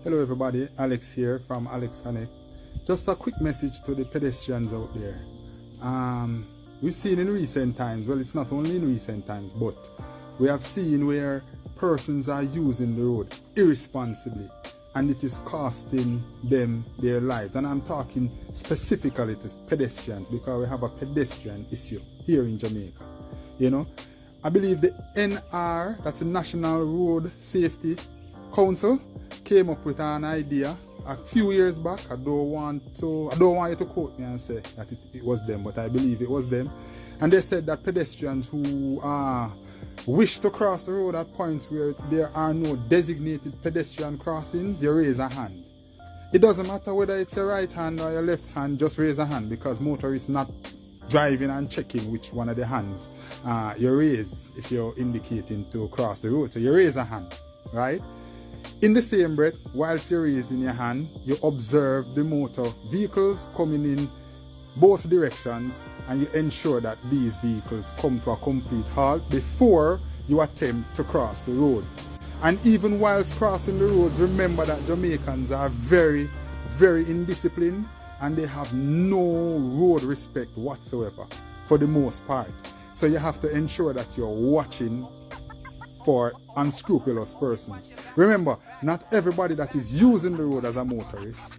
Hello everybody, Alex here from Alex Connect. Just a quick message to the pedestrians out there. We've seen in recent times, well it's not only in recent times, but we have seen where persons are using the road irresponsibly and it is costing them their lives. And I'm talking specifically to pedestrians because we have a pedestrian issue here in Jamaica. You know, I believe the NR, that's the National Road Safety Council, came up with an idea a few years back. I don't want you to quote me and say that it was them, but I believe it was them. And they said that pedestrians who wish to cross the road at points where there are no designated pedestrian crossings, you raise a hand. It doesn't matter whether it's your right hand or your left hand, just raise a hand, because motorists not driving and checking which one of the hands you raise if you're indicating to cross the road. So you raise a hand, right? In the same breath, whilst you're raising your hand, you observe the motor vehicles coming in both directions and you ensure that these vehicles come to a complete halt before you attempt to cross the road. And even whilst crossing the roads, remember that Jamaicans are very, very indisciplined and they have no road respect whatsoever for the most part. So you have to ensure that you're watching for unscrupulous persons. Remember, not everybody that is using the road as a motorist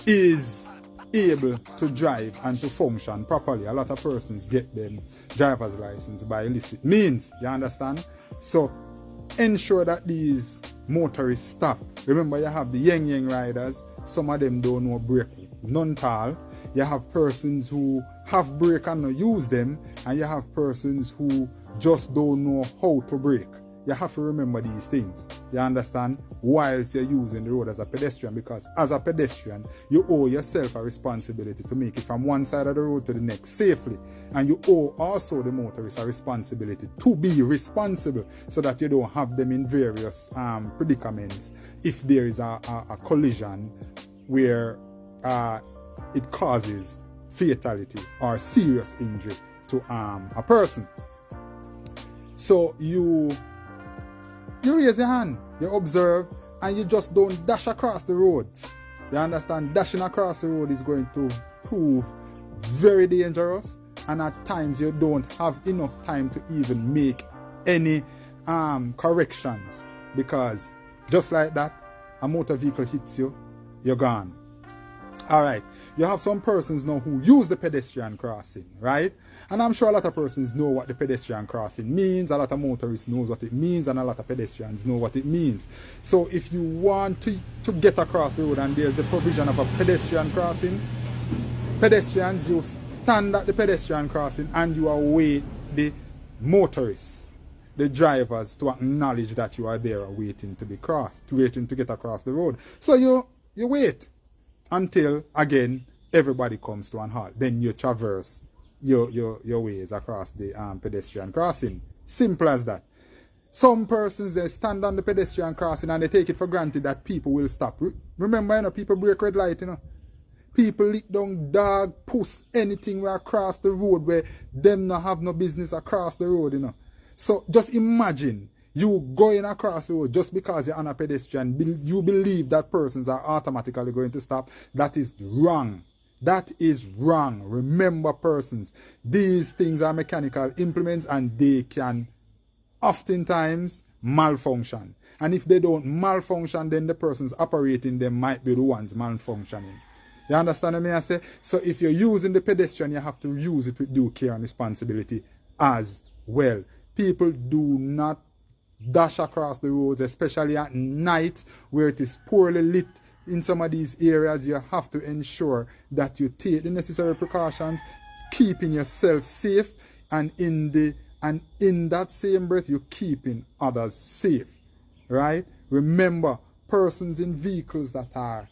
is able to drive and to function properly. A lot of persons get them driver's license by illicit means, you understand? So ensure that these motorists stop. Remember, you have the yang riders, some of them don't know brake, none at all. You have persons who have brake and not use them, and you have persons who just don't know how to brake. You have to remember these things, you understand, whilst you're using the road as a pedestrian, because as a pedestrian, you owe yourself a responsibility to make it from one side of the road to the next safely. And you owe also the motorist a responsibility to be responsible so that you don't have them in various predicaments if there is a collision where it causes fatality or serious injury to a person. So you raise your hand, you observe, and you just don't dash across the roads. You understand? Dashing across the road is going to prove very dangerous, and at times you don't have enough time to even make any corrections, because just like that, a motor vehicle hits you, you're gone. Alright, you have some persons now who use the pedestrian crossing, right? And I'm sure a lot of persons know what the pedestrian crossing means, a lot of motorists knows what it means, and a lot of pedestrians know what it means. So if you want to get across the road and there's the provision of a pedestrian crossing, pedestrians, you stand at the pedestrian crossing and you await the motorists, the drivers, to acknowledge that you are there waiting to be crossed, waiting to get across the road. So you wait until, again, everybody comes to an halt. Then you traverse your ways across the pedestrian crossing. Simple as that. Some persons, they stand on the pedestrian crossing and they take it for granted that people will stop. Remember, you know, people break red light, you know. People lick down dog, puss, anything where across the road where them not have no business across the road, you know. So just imagine you going across the road just because you're on a pedestrian, you believe that persons are automatically going to stop. That is wrong. That is wrong. Remember, persons, these things are mechanical implements and they can oftentimes malfunction. And if they don't malfunction, then the persons operating them might be the ones malfunctioning. You understand what I say? So if you're using the pedestrian, you have to use it with due care and responsibility as well. People do not dash across the roads, especially at night where it is poorly lit. In some of these areas, you have to ensure that you take the necessary precautions, keeping yourself safe, and in that same breath, you're keeping others safe, right? Remember, persons in vehicles that are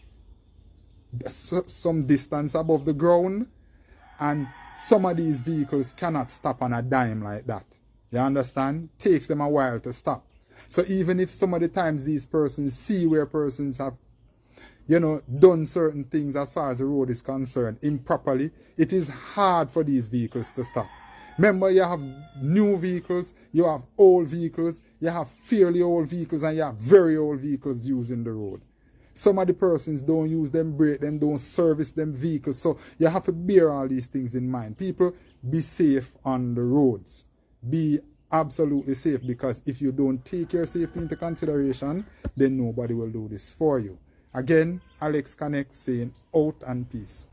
some distance above the ground, and some of these vehicles cannot stop on a dime like that. You understand? Takes them a while to stop. So even if some of the times these persons see where persons have, you know, done certain things as far as the road is concerned improperly, it is hard for these vehicles to stop. Remember, you have new vehicles, you have old vehicles, you have fairly old vehicles, and you have very old vehicles using the road. Some of the persons don't use them brake, them don't service them vehicles. So you have to bear all these things in mind. People, be safe on the roads. Be absolutely safe, because if you don't take your safety into consideration, then nobody will do this for you. Again, Alex Connect saying out and peace.